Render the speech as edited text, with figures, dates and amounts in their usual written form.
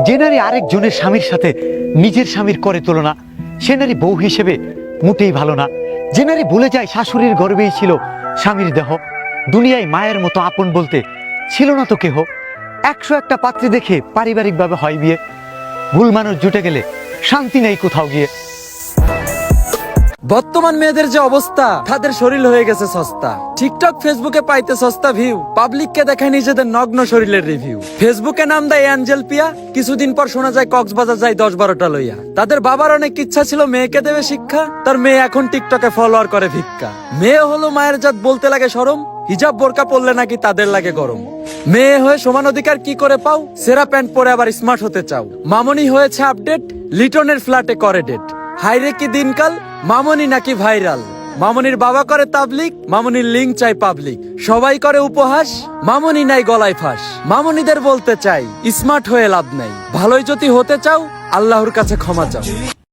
যে নারী আরেকজনের স্বামীর সাথে নিজের স্বামীর করে তুলনা, সে নারী বউ হিসেবে মোটেই ভালো না। যে নারী ভুলে যায় শাশুড়ির গর্ভেই ছিল স্বামীর দেহ, দুনিয়ায় মায়ের মতো আপন বলতে ছিল না তো কেহ। 101টা পাত্রী দেখে পারিবারিকভাবে হয় বিয়ে, ভুল মানুষ জুটে গেলে শান্তি নেই কোথাও গিয়ে। বর্তমান মেয়েদের যে অবস্থা, তাদের শরীর হয়ে গেছে সস্তা। টিকটক ফেসবুকে পাইতে সস্তা ভিউ, পাবলিককে দেখায় নিজেদের নগ্ন শরীরের রিভিউ। ফেসবুকে নাম দেয় অ্যাঞ্জেল পিয়া, কিছুদিন পর শোনা যায় কক্সবাজার যায় 10-12টা লইয়া। তাদের বাবার অনেক ইচ্ছা ছিল মেয়েকে দেবে শিক্ষা, তার মেয়ে এখন টিকটকে ফলোয়ার করে ভিক্ষা। মেয়ে হলো মায়ের জাত বলতে লাগে শরম, হিজাব বোরকা পরলে নাকি তাদের লাগে গরম। মেয়ে হয়ে সমান অধিকার কি করে পাও, সেরা প্যান্ট পরে আবার স্মার্ট হতে চাও। মামনি হয়েছে আপডেট, লিটনের ফ্ল্যাটে করে ডেট। হাইরে কি দিনকাল, মামনি নাকি ভাইরাল। মামনির বাবা করে তাবলিগ, মামনির লিঙ্ক চাই পাবলিক। সবাই করে উপহাস, মামনি নাই গলায় ফাঁস। মামনিদের বলতে চাই স্মার্ট হয়ে লাভ নাই, ভালোই যদি হতে চাও আল্লাহর কাছে ক্ষমা চাও।